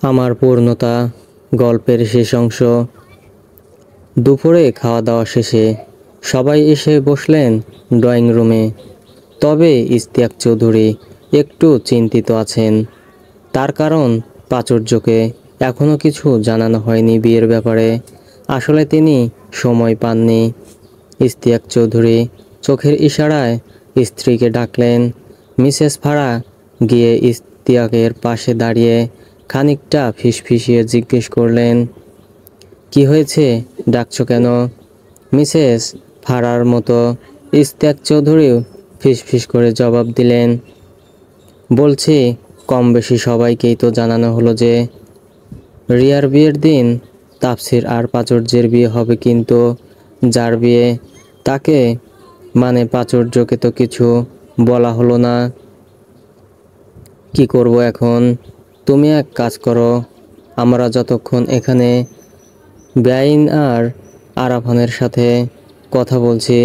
আমার পূর্ণতা গল্পের শেষ অংশ। দুপুরে খাওয়া দাওয়া শেষে সবাই এসে বসলেন ড্রয়িং রুমে। তবে ইশতিয়াক চৌধুরী একটু চিন্তিত আছেন। তার কারণ প্রাচুর্যকে এখনও কিছু জানানো হয়নি বিয়ের ব্যাপারে। আসলে তিনি সময় পাননি। ইশতিয়াক চৌধুরী চোখের ইশারায় স্ত্রীকে ডাকলেন। মিসেস ফারা গিয়ে ইশতিয়াকের পাশে দাঁড়িয়ে খানিকটা ফিসফিসিয়ে জিজ্ঞেস করলেন, কি হয়েছে, ডাকছো কেন? মিসেস ফারার মতো ইশতিয়াক চৌধুরীও ফিসফিস করে জবাব দিলেন, বলছি কম বেশি সবাইকেই তো জানানো হলো যে রিয়ার বিয়ের দিন তাফসীর আর প্রাচুর্যের বিয়ে হবে, কিন্তু যার বিয়ে তাকে মানে প্রাচুর্যকে তো কিছু বলা হলো না। কি করব এখন? তুমি এক কাজ করো, আমরা যতক্ষণ এখানে বেআইন আর আরাফানের সাথে কথা বলছি,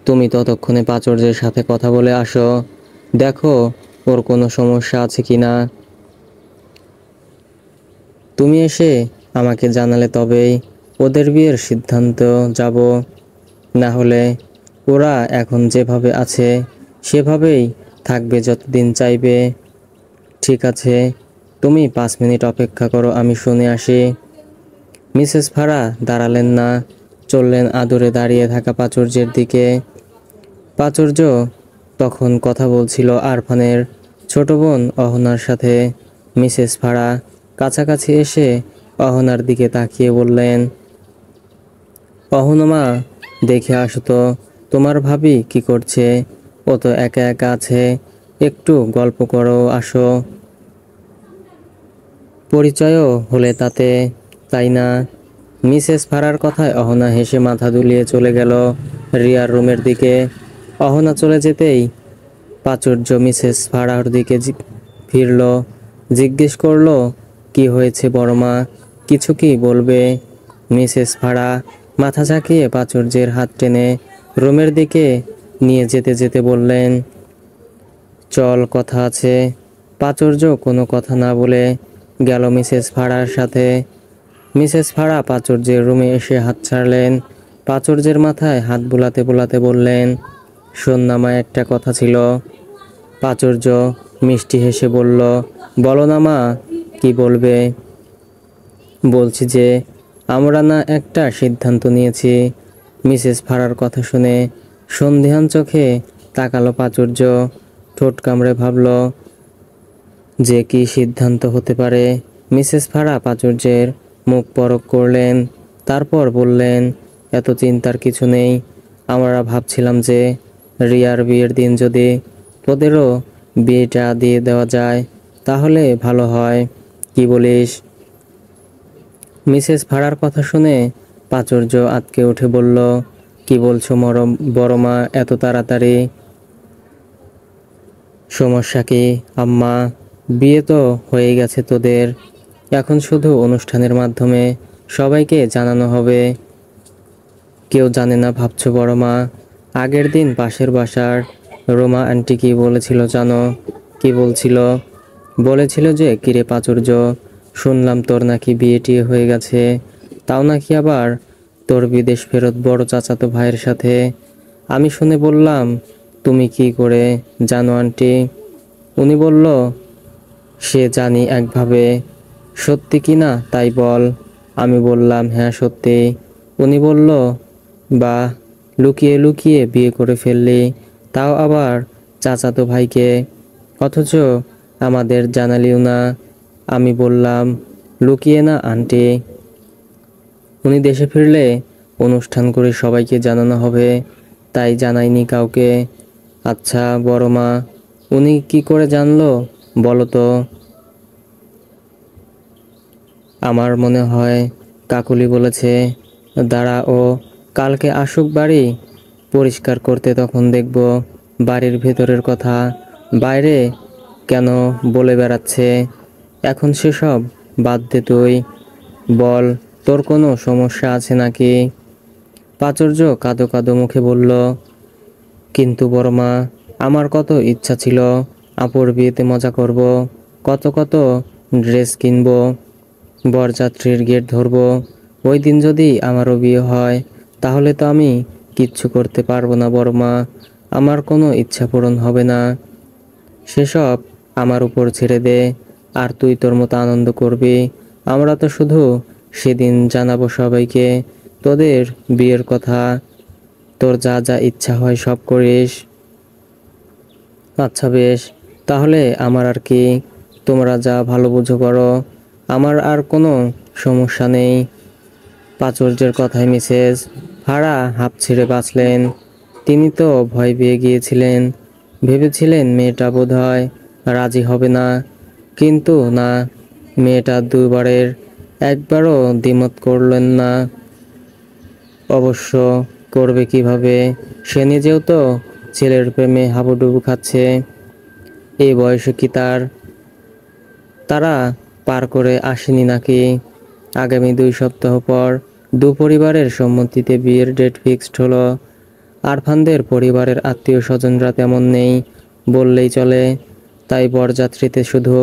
তুমি ততক্ষণে প্রাচুর্যের সাথে কথা বলে আসো। দেখো ওর কোনো সমস্যা আছে কি না। তুমি এসে আমাকে জানালে তবেই ওদের বিয়ের সিদ্ধান্ত যাব। না হলে ওরা এখন যেভাবে আছে সেভাবেই থাকবে যতদিন চাইবে। ঠিক আছে, তুমি 5 মিনিট অপেক্ষা করো, আমি শুনে আসি। মিসেস ফারা দাঁড়ালেন না, চললেন আদুরে দাঁড়িয়ে থাকা প্রাচুর্যের দিকে। প্রাচুর্য তখন কথা বলছিল আরফানের ছোট বোন অহনার সাথে। মিসেস ফারা কাছাকাছি এসে অহনার দিকে তাকিয়ে বললেন, অহনা মা, দেখে আসো তো তোমার ভাবি কি করছে। ও তো একা একা আছে, একটু গল্প করো আসো। পরিচয়ও হলে তাতে, তাই না? মিসেস ফারার কথায় অহনা হেসে মাথা দুলিয়ে চলে গেল রিয়ার রুমের দিকে। অহনা চলে যেতেই প্রাচুর্য মিসেস ফারার দিকে ফিরল, জিজ্ঞেস করলো, কি হয়েছে বড় মা, কিছু কি বলবে? মিসেস ফারা মাথা ঝাঁকিয়ে প্রাচুর্যের হাত টেনে রুমের দিকে নিয়ে যেতে যেতে বললেন, চল, কথা আছে। প্রাচুর্য কোনো কথা না বলে গেল মিসেস ফারার সাথে। মিসেস ফারা প্রাচুর্যের রুমে এসে হাত ছাড়লেন। প্রাচুর্যের মাথায় হাত বুলাতে বুলাতে বললেন, শোন না মা, একটা কথা ছিল। প্রাচুর্য মিষ্টি হেসে বলল, বলো না মা, কি বলবে? বলছি যে আমরা না একটা সিদ্ধান্ত নিয়েছি। মিসেস ফারার কথা শুনে সন্ধিহান চোখে তাকালো প্রাচুর্য। ঠোঁট কামড়ে ভাবল যে কি সিদ্ধান্ত হতে পারে। মিসেস ফারা প্রাচুর্যের মুখ পরখ করলেন, তারপর বললেন, এত চিন্তার কিছু নেই। আমরা ভাবছিলাম যে রিয়ার বিয়ের দিন যদি তোদেরও বিয়েটা দিয়ে দেওয়া যায় তাহলে ভালো হয়, কি বলিস? মিসেস ফারার কথা শুনে প্রাচুর্য আঁতকে উঠে বলল, কি বলছো বড় মা, এত তাড়াতাড়ি? সমস্যা কি আম্মা? বিয়ে তো হয়ে গেছে তোদের, এখন শুধু অনুষ্ঠানের মাধ্যমে সবাইকে জানানো হবে। কেউ জানে না ভাবছো বড় মা? আগের দিন পাশের বাসার রোমা আন্টি কি বলেছিল জানো? কি বলছিল? বলেছিল যে, কিরে প্রাচুর্য, শুনলাম তোর নাকি বিয়ে টিয়ে হয়ে গেছে, তাও নাকি আবার তোর বিদেশ ফেরত বড় চাচাতো ভাইয়ের সাথে। আমি শুনে বললাম, তুমি কি করে জানো আন্টি? উনি বলল, সে জানি একভাবে, সত্যি কি না তাই বল। আমি বললাম, হ্যাঁ সত্যি। উনি বলল, বাহ, লুকিয়ে লুকিয়ে বিয়ে করে ফেললি, তাও আবার চাচাতো ভাইকে, অথচ আমাদের জানালিও না। আমি বললাম, লুকিয়ে না আন্টি, উনি দেশে ফিরলে অনুষ্ঠান করে সবাইকে জানানো হবে, তাই জানাইনি কাউকে। আচ্ছা বড় মা, উনি কি করে জানলো বলো তো? আমার মনে হয় কাকুলি বলেছে। দাঁড়া, ও কালকে আসুক বাড়ি পরিষ্কার করতে, তখন দেখব বাড়ির ভেতরের কথা বাইরে কেন বলে বেড়াচ্ছে। এখন সেসব বাদ দে, তুই বল, তোর কোনো সমস্যা আছে নাকি? প্রাচুর্য কাঁদো কাঁদো মুখে বলল, কিন্তু বড় মা, আমার কত ইচ্ছা ছিল আপুর বিয়েতে মজা করব, কত কত ড্রেস কিনবো, বরযাত্রীর গেট ধরবো। ওই দিন যদি আমারও বিয়ে হয় তাহলে তো আমি কিচ্ছু করতে পারবো না বড় মা, আমার কোনো ইচ্ছা পূরণ হবে না। সেসব আমার উপর ছেড়ে দে, আর তুই তোর মতো আনন্দ করবি। আমরা তো শুধু সেদিন জানাবো সবাইকে তোদের বিয়ের কথা। তোর যা যা ইচ্ছা হয় সব করিস। আচ্ছা বেশ, তাহলে আমার আর কি, তোমরা যা ভালো বুঝো করো, আমার আর কোনো সমস্যা নেই। প্রাচুর্যের কথায় মিসেস ফারা হাঁপ ছেড়ে বাঁচলেন। তিনি তো ভয় পেয়ে গিয়েছিলেন, ভেবেছিলেন মেয়েটা বোধহয় রাজি হবে না, কিন্তু না, মেয়েটা দুবারের একবারও দ্বিমত করলেন না। অবশ্য করবে কিভাবে, সে নিজেও তো ছেলের প্রেমে হাবুডুবু খাচ্ছে। এই বয়সে কি তারা পার করে আসেনি নাকি? আগামী 2 সপ্তাহ পর দু পরিবারের সম্মতিতে বিয়ের ডেট ফিক্সড হলো। আরফানদের পরিবারের আত্মীয় স্বজনরা তেমন নেই বললেই চলে, তাই বরযাত্রীতে শুধু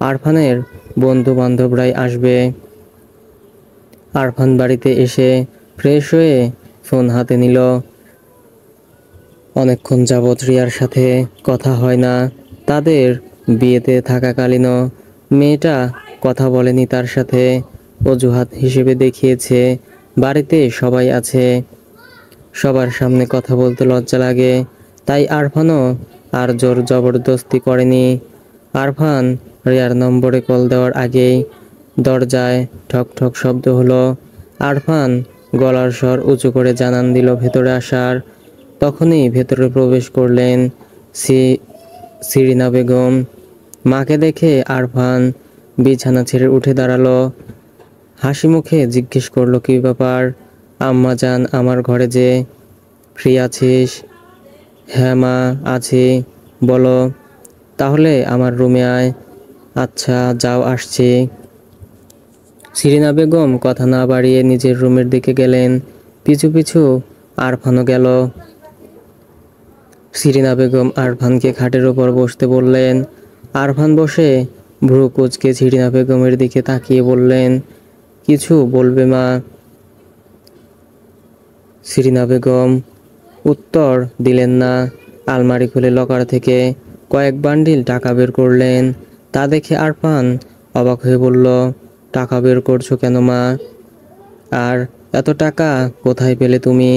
আরফানের বন্ধু বান্ধবরাই আসবে। আরফান বাড়িতে এসে ফ্রেশ হয়ে ফোন হাতে নিল। অনেকক্ষণ যাবৎ রিয়ার সাথে কথা হয় না। তাদের বিয়েতে থাকাকালীনও মেয়েটা কথা বলেনি তার সাথে, অজুহাত হিসেবে দেখিয়েছে বাড়িতে সবাই আছে, সবার সামনে কথা বলতে লজ্জা লাগে। তাই আরফানও আর জোর জবরদস্তি করেনি। আরফান রিয়ার নম্বরে কল দেওয়ার আগেই দরজায় ঠক ঠক শব্দ হলো। আরফান গলার স্বর উঁচু করে জানান দিল ভেতরে আসার। তখনই ভেতরে প্রবেশ করলেন শিরিনা বেগম। মাকে দেখে আরফান বিছানা ছেড়ে উঠে দাঁড়ালো। হাসি মুখে জিজ্ঞেস করলো, কি ব্যাপার আম্মা জান, আমার ঘরে যে? ফ্রি আছিস? হ্যাঁ মা, আছি। বলো। তাহলে আমার রুমে আয়। আচ্ছা যাও, আসছি। শিরিনা বেগম কথা না বাড়িয়ে নিজের রুমের দিকে গেলেন। পিছু পিছু আরফানও গেল। শিরিনা বেগম আরফানকে খাটের ওপর বসতে বললেন। আরফান বসে ভ্রু কুঁচকে শিরিনা বেগমের দিকে তাকিয়ে বললেন, কিছু বলবে মা? শিরিনা বেগম উত্তর দিলেন না। আলমারি খুলে লকার থেকে কয়েক বান্ডিল টাকা বের করলেন। তা দেখে আরফান অবাক হয়ে বলল, টাকা বের করছো কেন মা? আর এত টাকা কোথায় পেলে তুমি?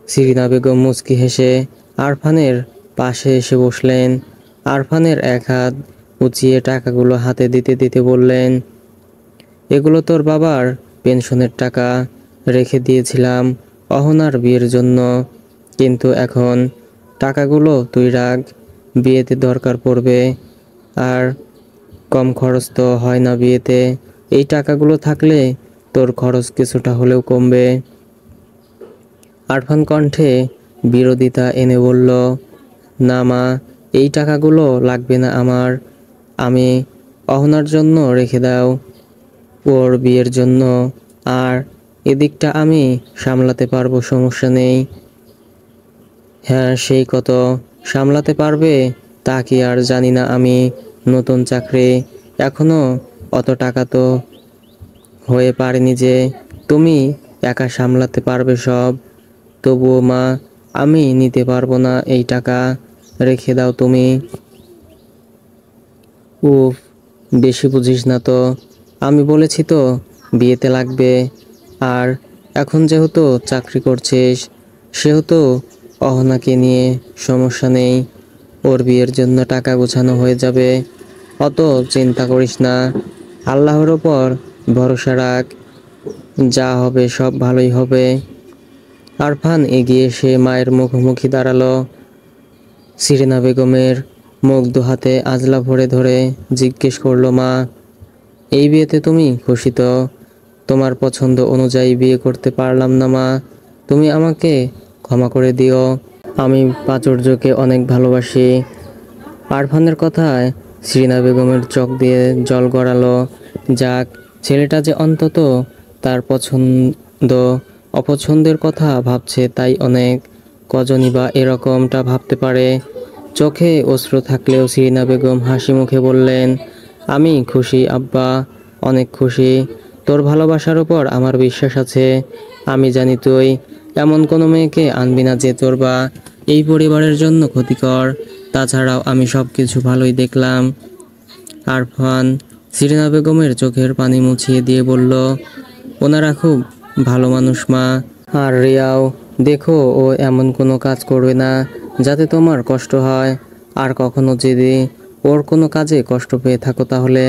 শিরিনা বেগম মুচকি হেসে আরফানের পাশে এসে বসলেন। আরফানের এক হাত উঁচিয়ে টাকাগুলো হাতে দিতে দিতে বললেন, এগুলো তোর বাবার পেনশনের টাকা, রেখে দিয়েছিলাম অহনার বিয়ের জন্য, কিন্তু এখন টাকাগুলো তুই রাখ, বিয়েতে দরকার পড়বে। আর কম খরচ তো হয় না বিয়েতে, এই টাকাগুলো থাকলে তোর খরচ কিছুটা হলেও কমবে। আরফান কণ্ঠে বিরোধিতা এনে বলল, না মা, এই টাকাগুলো লাগবে না আমার, আমি অহনার জন্য রেখে দাও, ওর বিয়ের জন্য। আর এদিকটা আমি সামলাতে পারবো, সমস্যা নেই। হ্যাঁ, সেই কত সামলাতে পারবে তা কি আর জানি না আমি, নতুন চাকরি, এখনো অত টাকা তো হয়ে পারেনি যে তুমি একা সামলাতে পারবে সব। তবুও মা, আমি নিতে পারবো না এই টাকা, রেখে দাও তুমি। উফ, বেশি বুঝিস না তো, আমি বলেছি তো বিয়েতে লাগবে। আর এখন যেহেতু চাকরি করছিস সেহেতু অহনাকে নিয়ে সমস্যা নেই, ওর বিয়ের জন্য টাকা গোছানো হয়ে যাবে, অত চিন্তা করিস না, আল্লাহর ওপর ভরসা রাখ, যা হবে সব ভালোই হবে। আরফান এগিয়ে এসে মায়ের মুখোমুখি দাঁড়ালো। শিরিনা বেগমের মুখ দুহাতে আজলা ভরে ধরে জিজ্ঞেস করলো, মা, এই বিয়েতে তুমি খুশি তো? তোমার পছন্দ অনুযায়ী বিয়ে করতে পারলাম না মা, তুমি আমাকে ক্ষমা করে দিও, আমি প্রাচুর্যকে অনেক ভালোবাসি। আরফানের কথায় শিরিনা বেগমের চোখ দিয়ে জল গড়ালো। যাক, ছেলেটা যে অন্তত তার পছন্দ অপছন্দের কথা ভাবছে, তাই অনেক, কজনই বা এরকমটা ভাবতে পারে। চোখে অশ্রু থাকলেও শিরিনা বেগম হাসি মুখে বললেন, আমি খুশি আব্বা, অনেক খুশি। তোর ভালোবাসার উপর আমার বিশ্বাস আছে। আমি জানি তুই এমন কোনো মেয়েকে আনবি না যে তোর বা এই পরিবারের জন্য ক্ষতিকর। তাছাড়াও আমি সব কিছু ভালোই দেখলাম। আরফান সিরিনা বেগমের চোখের পানি মুছিয়ে দিয়ে বলল, ওনারা খুব ভালো মানুষ মা। আর রিয়াও, দেখো ও এমন কোনো কাজ করবে না যাতে তোমার কষ্ট হয়। আর কখনো যদি ওর কোনো কাজে কষ্ট পেয়ে থাকো তাহলে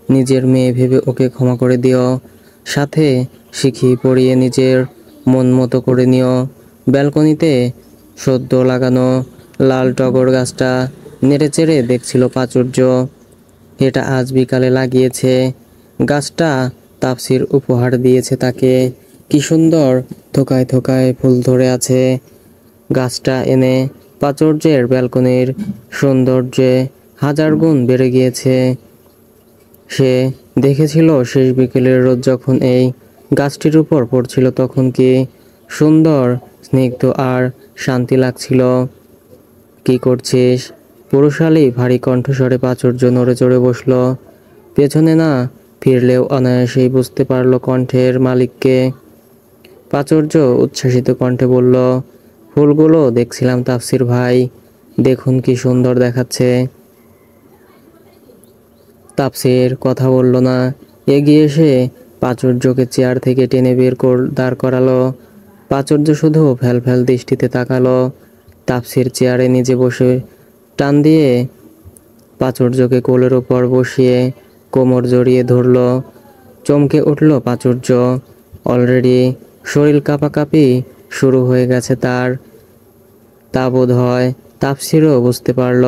নিজের মেয়ে ভেবে ওকে ক্ষমা করে দিও। সাথে শিখিয়ে পড়িয়ে নিজের মন মতো করে নিও। ব্যালকনিতে সদ্য লাগানো লাল টগর গাছটা নেড়েচেড়ে দেখছিল প্রাচুর্য। এটা আজ বিকালে লাগিয়েছে। গাছটা তাফসির উপহার দিয়েছে তাকে। কি সুন্দর থোকায় থোকায় ফুল ধরে আছে। গাছটা এনে প্রাচুর্যের ব্যালকনির সৌন্দর্যে হাজার গুণ বেড়ে গিয়েছে। সে দেখেছিল শেষ বিকেলের রোদ যখন এই গাছটির উপর পড়ছিল তখন কি সুন্দর, স্নিগ্ধ আর শান্তি লাগছিল। কি করছিস? পুরুষালী ভারী কণ্ঠস্বরে প্রাচুর্য নড়ে চড়ে বসল। পেছনে না ফিরলেও অনায়াসেই বুঝতে পারল কণ্ঠের মালিককে। প্রাচুর্য উচ্ছ্বাসিত কণ্ঠে বলল, ফুলগুলো দেখছিলাম তাফসির ভাই, দেখুন কি সুন্দর দেখাচ্ছে। তাফসির কথা বলল না। এগিয়ে এসে প্রাচুর্যকে চেয়ার থেকে টেনে দাঁড় করালো। প্রাচুর্য শুধু ফ্যাল ফ্যাল দৃষ্টিতে তাকালো। তাফসির চেয়ারে নিজে বসে টান দিয়ে প্রাচুর্যকে কোলের ওপর বসিয়ে কোমর জড়িয়ে ধরল। চমকে উঠল প্রাচুর্য। অলরেডি শরীর কাঁপাকাঁপি শুরু হয়ে গেছে তার। তা বোধ হয় তাফসিরও বুঝতে পারল।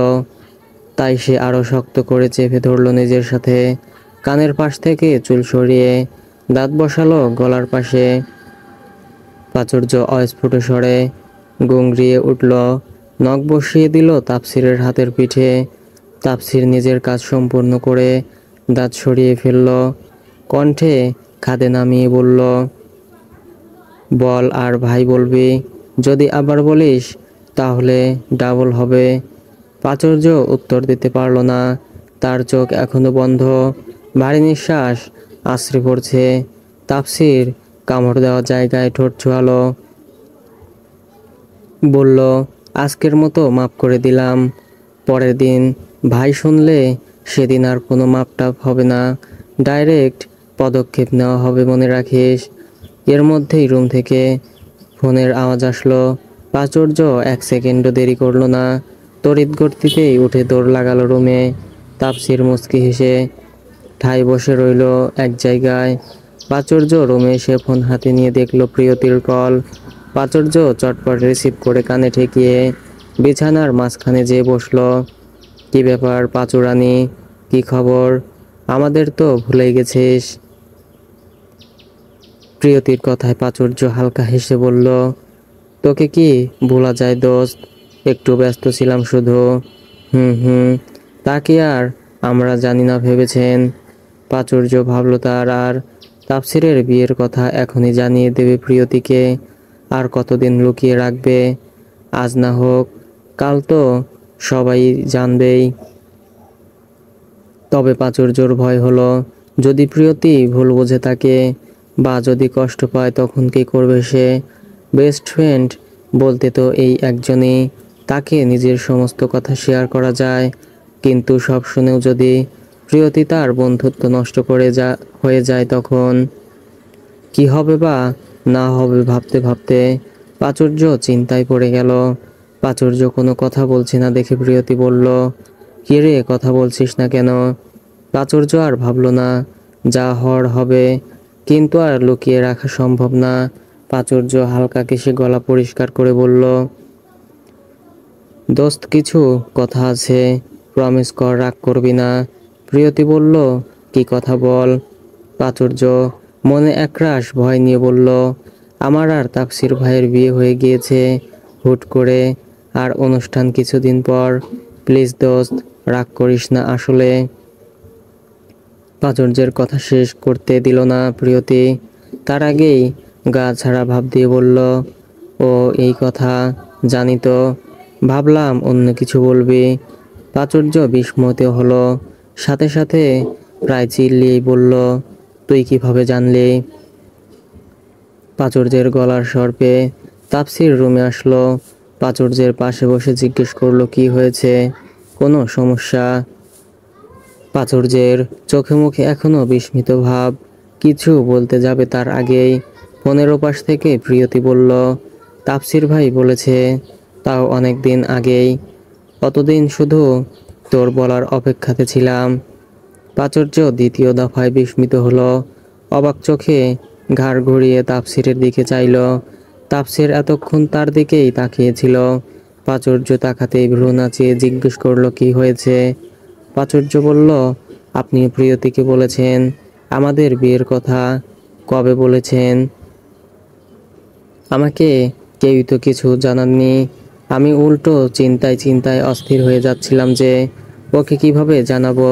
তাই সে আরো শক্ত করে চেপে ধরল নিজের সাথে। কানের পাশ থেকে চুল সরিয়ে দাঁত বসালো গলার পাশে। প্রাচুর্য অস্ফুট স্বরে গুংরিয়ে উঠল। নখ বসিয়ে দিল তাফসিরের হাতের পিঠে। তাফসির নিজের কাজ সম্পূর্ণ করে দাঁত সরিয়ে ফেলল। কণ্ঠে খাদে নামিয়ে বলল, বল আর ভাই বলবি, যদি আবার বলিস তাহলে ডাবল হবে। প্রাচুর্য উত্তর দিতে পারল না। তার চোখ এখনো বন্ধ, ভারী নিঃশ্বাস আছড়ে পড়ছে। তাফসির কামড় দেওয়া জায়গায় ঠোঁট ছোঁয়ালো। বলল, আজকের মতো মাফ করে দিলাম। পরের দিন ভাই শুনলে সেদিন আর কোনো মাপটাপ হবে না, ডাইরেক্ট পদক্ষেপ নেওয়া হবে, মনে রাখিস। এর মধ্যেই রুম থেকে ফোনের আওয়াজ আসলো। প্রাচুর্য এক সেকেন্ডও দেরি করলো না, তড়িৎ গতিতেই উঠে দৌড় লাগালো রুমে। তাফসির মুচকি হেসে ঠাই বসে রইল এক জায়গায়। প্রাচুর্য রুমে এসে ফোন হাতে নিয়ে দেখলো প্রিয়তির কল। প্রাচুর্য চটপট রিসিভ করে কানে ঠেকিয়ে বিছানার মাঝখানে যেয়ে বসলো। কি ব্যাপার পাচুরানি, কি খবর? আমাদের তো ভুলেই গেছিস। প্রিয়তির কথায় প্রাচুর্য হালকা হেসে বলল, তোকে কি ভোলা যায় দোস্ত, একটু ব্যস্ত ছিলাম শুধু। হুম, তা কি আর আমরা জানি না ভেবেছেন? প্রাচুর্য ভাবল তার আর তাফসিরের বিয়ের কথা এখনই জানিয়ে দেবে প্রিয়তিকে। আর কতদিন লুকিয়ে রাখবে? আজ না হোক কাল তো সবাই জানবেই। তবে প্রাচুর্যর ভয় হলো, যদি প্রিয়তি ভুল বোঝে তাকে, বা যদি কষ্ট পায় তখন কি করবে সে? বেস্ট ফ্রেন্ড বলতে তো এই একজনই, তাকে নিজের সমস্ত কথা শেয়ার করা যায়। কিন্তু সব শুনেও যদি প্রিয়তি তার বন্ধুত্ব নষ্ট হয়ে যায় তখন কি হবে বা না হবে ভাবতে ভাবতে প্রাচুর্য চিন্তায় পড়ে গেল। প্রাচুর্য কোনো কথা বলছে না দেখে প্রিয়তি বলল, কি রে কথা বলছিস না কেন? প্রাচুর্য আর ভাবল না, যা হওয়ার হবে, কিন্তু আর লুকিয়ে রাখা সম্ভব না। প্রাচুর্য হালকা কেশে গলা পরিষ্কার করে বলল, দোস্ত কিছু কথা আছে, প্রমিস কর রাগ করবি না। প্রিয়তি বলল, কি কথা বল। প্রাচুর্য মনে একরাশ ভয় নিয়ে বলল, আমার আর তাফসির ভাইয়ের বিয়ে হয়ে গিয়েছে হুট করে, আর অনুষ্ঠান কিছুদিন পর। প্লিজ দোস্ত রাগ করিস না আসলে। প্রাচুর্যের কথা শেষ করতে দিল না প্রিয়তি, তার আগেই গা ছাড়া ভাব দিয়ে বলল, ও এই কথা, জানি তো, ভাবলাম অন্য কিছু বলবি। প্রাচুর্য বিস্মিত হলো। সাথে সাথে প্রায় চিল্লিয়ে বলল, তুই কিভাবে জানলি? প্রাচুর্যের গলার স্বর পেয়ে তাপসির রুমে আসলো। প্রাচুর্যের পাশে বসে জিজ্ঞেস করলো, কি হয়েছে, কোনো সমস্যা? প্রাচুর্যের চোখে মুখে এখনো বিস্মিত ভাব। কিছু বলতে যাবে তার আগেই ফোনের ওপাশ থেকে প্রিয়তি বলল, তাপসির ভাই বলেছে, তাও অনেক দিন আগেই। অতদিন শুধু তোর বলার অপেক্ষাতে ছিলাম। প্রাচুর্য দ্বিতীয় দফায় বিস্মিত হলো। অবাক চোখে ঘাড় ঘুরিয়ে তাপসিরের দিকে চাইল। তাপসির এতক্ষণ তার দিকেই তাকিয়েছিল। প্রাচুর্য তাকাতেই ভ্রু নাচিয়ে জিজ্ঞেস করলো, কি হয়েছে? প্রাচুর্য বলল, আপনি প্রিয়তিকে বলেছেন আমাদের বিয়ের কথা? কবে বলেছেন? আমাকে কেউই তো কিছু জানাননি। আমি উল্টো চিন্তায় চিন্তায় অস্থির হয়ে যাচ্ছিলাম যে ওকে কিভাবে জানাবো।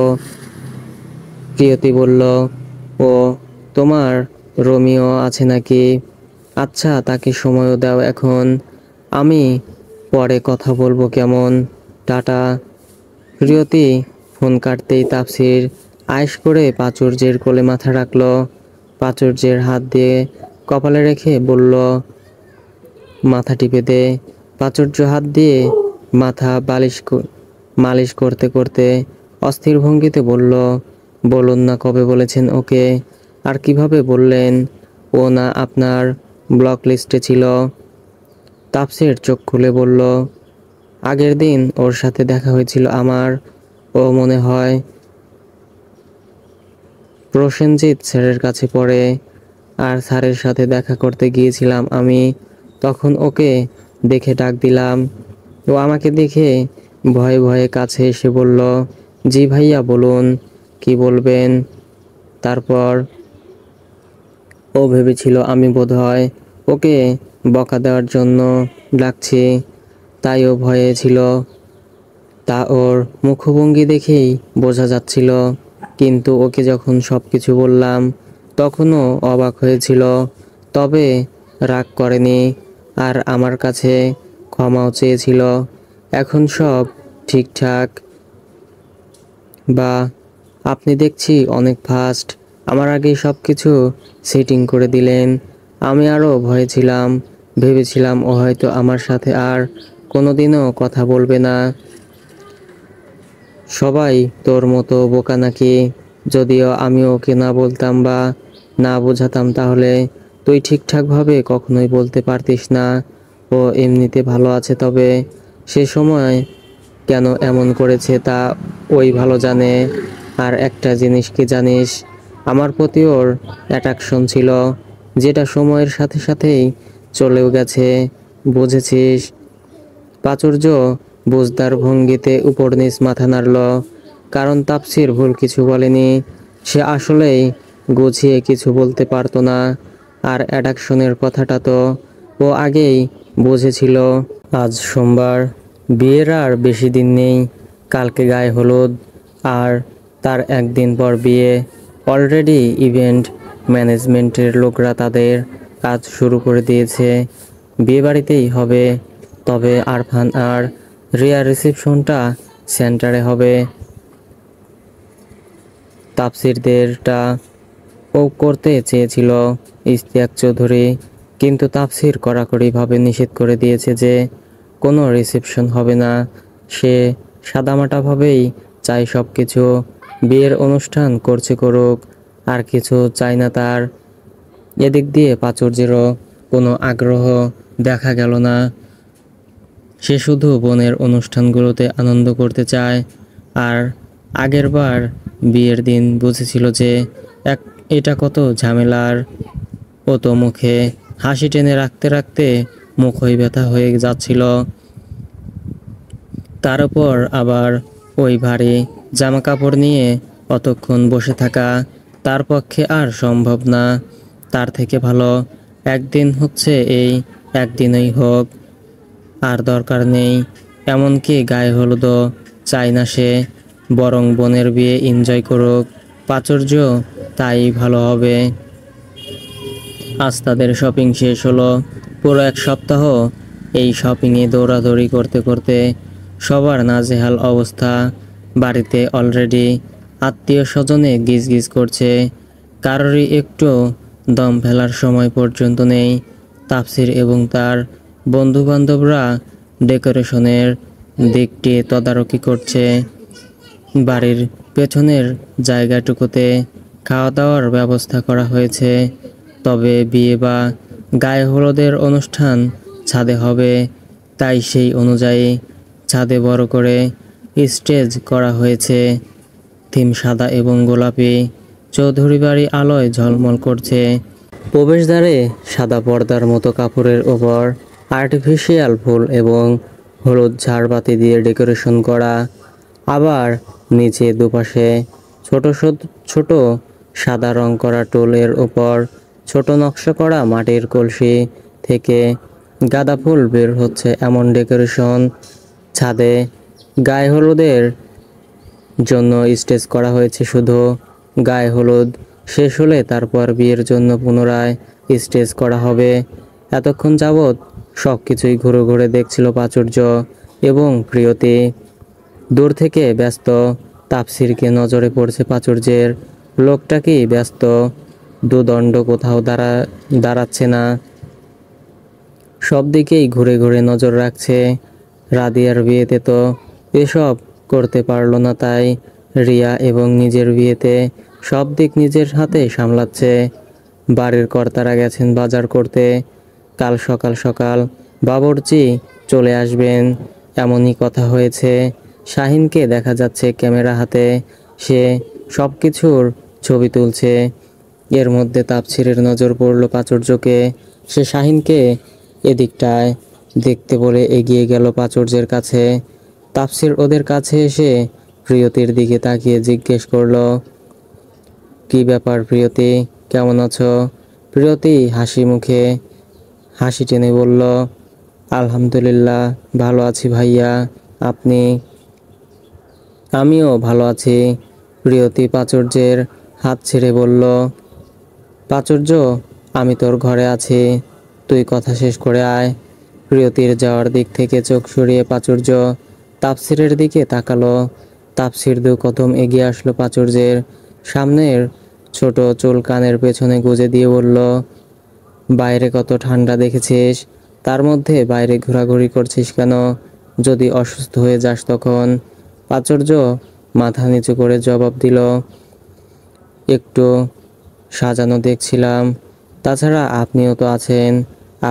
প্রিয়তি বলল, ও তোমার রোমিও আছে নাকি? আচ্ছা, তাকে সময়ও দাও এখন। আমি পরে কথা বলবো কেমন? টাটা। প্রিয়তি ফোন কাটতেই তাপসির আয়েশ করে প্রাচুর্যের কোলে মাথা রাখলো। প্রাচুর্যের হাত দিয়ে কপালে রেখে বলল, মাথা টিপে দে। প্রাচুর্য হাত দিয়ে মাথা মালিশ করতে করতে অস্থির ভঙ্গিতে বলল, বলুন না কবে বলেছেন ওকে? আর কিভাবে বললেন? ও না আপনার ব্লক লিস্টে ছিল? তাপসির চোখ খুলে বলল, আগের দিন ওর সাথে দেখা হয়েছিল আমার। ও মনে হয় প্রসেনজিৎ স্যারের কাছে পড়ে। আর স্যারের সাথে দেখা করতে গিয়েছিলাম আমি। তখন ওকে দেখে ডাক দিলাম। ও আমাকে দেখে ভয়ে ভয়ে কাছে এসে বলল, জি ভাইয়া বলুন, কি বলবেন? তারপর ও ভেবেছিল আমি বোধহয় ওকে বকা দেওয়ার জন্য ডাকছি, তাই ও ভয়ে ছিল। তা ওর মুখভঙ্গি দেখেই বোঝা যাচ্ছিল। কিন্তু ওকে যখন সব কিছু বললাম তখনও অবাক হয়েছিল, তবে রাগ করেনি। আর আমার কাছে ক্ষমাও চেয়েছিল। এখন সব ঠিকঠাক। বা আপনি দেখছি অনেক ফাস্ট। আমার আগেই সব কিছু সেটিং করে দিলেন। আমি আরও ভয়ে ছিলাম। ভেবেছিলাম ও হয়তো আমার সাথে আর কোনোদিনও কথা বলবে না। সবাই তোর মতো বোকা নাকি? যদিও আমি ওকে না বলতাম বা না বোঝাতাম তাহলে তুই ঠিকঠাকভাবে কখনোই বলতে পারতিস না ও এমনিতে ভালো আছে। তবে সে সময় কেন এমন করেছে তা ওই ভালো জানে। আর একটা জিনিস কি জানিস? আমার প্রতি ওর অ্যাট্রাকশন ছিল, যেটা সময়ের সাথে সাথেই চলেও গেছে। বুঝেছিস? প্রাচুর্য বুঝদার ভঙ্গিতে উপর নিচ মাথা নাড়ল। কারণ তাপসির ভুল কিছু বলেনি। সে আসলেই গুছিয়ে কিছু বলতে পারতো না। আর অ্যাডাকশনের কথাটা তো ও আগেই বুঝেছিল। আজ সোমবার, বিয়ের আর বেশি দিন নেই। কালকে গায়ে হলুদ, আর তার একদিন পর বিয়ে। অলরেডি ইভেন্ট ম্যানেজমেন্টের লোকরা তাদের কাজ শুরু করে দিয়েছে। বিয়ে বাড়িতেই হবে, তবে আরফান আর রিয়ার রিসেপশনটা সেন্টারে হবে। তাফসিরদেরটা ও করতে চেয়েছিল ইশতিয়াক চৌধুরী, কিন্তু তাফসির কড়াকড়িভাবে নিষেধ করে দিয়েছে যে কোনো রিসেপশন হবে না। সে সাদামাটাভাবেই চায় সব কিছু। বিয়ের অনুষ্ঠান করছে করুক, আর কিছু চায় না তার। এদিক দিয়ে প্রাচুর্যেরও কোনো আগ্রহ দেখা গেল না। সে শুধু বোনের অনুষ্ঠানগুলোতে আনন্দ করতে চায়। আর আগেরবার বিয়ের দিন বুঝেছিল যে এটা কত ঝামেলার। ও তো মুখে হাসি টেনে রাখতে রাখতে মুখই ব্যথা হয়ে যাচ্ছিল। তার উপর আবার ওই ভারী জামা কাপড় নিয়ে অতক্ষণ বসে থাকা তার পক্ষে আর সম্ভব না। তার থেকে ভালো একদিন হচ্ছে এই একদিনই হোক, আর দরকার নেই। এমনকি গায়ে হলুদও চায় না সে, বরং বোনের বিয়ে এনজয় করুক প্রাচুর্য, তাই ভালো হবে। আজ তাদের শপিং শেষ হলো। পুরো এক সপ্তাহ এই শপিংয়ে দৌড়াদৌড়ি করতে করতে সবার নাজেহাল অবস্থা। বাড়িতে অলরেডি আত্মীয় স্বজনে গিজগিজ করছে, কারোরই একটু দম ফেলার সময় পর্যন্ত নেই। তাফসির এবং তার বন্ধুবান্ধবরা ডেকোরেশনের দিকটি তদারকি করছে। বাড়ির পেছনের জায়গাটুকুতে খাওয়া দাওয়ার ব্যবস্থা করা হয়েছে। তবে বিয়ে বা গায়ে হলুদের অনুষ্ঠান ছাদে হবে, তাই সেই অনুযায়ী ছাদে বড় করে স্টেজ করা হয়েছে। থিম সাদা এবং গোলাপি। চৌধুরী বাড়ি আলোয় ঝলমল করছে। প্রবেশদ্বারে সাদা পর্দার মতো কাপড়ের ওপর আর্টিফিশিয়াল ফুল এবং হলুদ ঝাড়বাতি দিয়ে ডেকোরেশন করা। আবার নিচে দুপাশে ছোট ছোট সাদা রং করা টুলের ওপর ছোট নকশা করা মাটির কলসি থেকে গাঁদা ফুল বের হচ্ছে এমন ডেকোরেশন। ছাদে গায়ে হলুদের জন্য স্টেজ করা হয়েছে শুধু। গায়ে হলুদ শেষ হলে তারপর বিয়ের জন্য পুনরায় স্টেজ করা হবে। এতক্ষণ যাবৎ সব কিছুই ঘুরে ঘুরে দেখছিল প্রাচুর্য এবং প্রিয়তি। দূর থেকে ব্যস্ত তাফসিরকে নজরে পড়ছে প্রাচুর্যের। লোকটা কি ব্যস্ত, দুদণ্ড কোথাও দাঁড়াচ্ছে না, সব দিকেই ঘুরে ঘুরে নজর রাখছে। রাদিয়ার বিয়েতে তো এসব করতে পারল না, তাই রিয়া এবং নিজের বিয়েতে সব দিক নিজের হাতে সামলাচ্ছে। বাড়ির কর্তারা গেছেন বাজার করতে। কাল সকাল সকাল বাবুর্চি চলে আসবেন এমনই কথা হয়েছে। শাহিনকে দেখা যাচ্ছে ক্যামেরা হাতে, সে সব কিছুর ছবি তুলছে। এর মধ্যে তাফসিরের নজর পড়ল প্রাচুর্যকে। সে শাহিনকে এদিকটায় দেখতে বলে এগিয়ে গেল প্রাচুর্যের কাছে। তাফসির ওদের কাছে এসে প্রিয়তির দিকে তাকিয়ে জিজ্ঞেস করলো, কি ব্যাপার প্রিয়তি, কেমন আছো? প্রিয়তি হাসি মুখে হাসি টেনে বলল, আলহামদুলিল্লাহ ভালো আছি ভাইয়া, আপনি? আমিও ভালো আছি। প্রিয়তি প্রাচুর্যের হাত ছেড়ে বলল, প্রাচুর্য, আমি তোর ঘরে আছি, তুই কথা শেষ করে আয়। প্রিয়তির যাওয়ার দিক থেকে চোখ সরিয়ে প্রাচুর্য তাফসিরের দিকে তাকালো। তাফসির দু কদম এগিয়ে আসলো প্রাচুর্যের সামনের ছোট চুল কানের পেছনে গুজে দিয়ে বলল, বাইরে কত ঠান্ডা দেখেছিস, তার মধ্যে বাইরে ঘোরাঘুরি করছিস কেন? যদি অসুস্থ হয়ে যাস তখন? প্রাচুর্য মাথা নিচু করে জবাব দিল, একটু সাজানো দেখছিলাম, তাছাড়া আপনিও তো আছেন,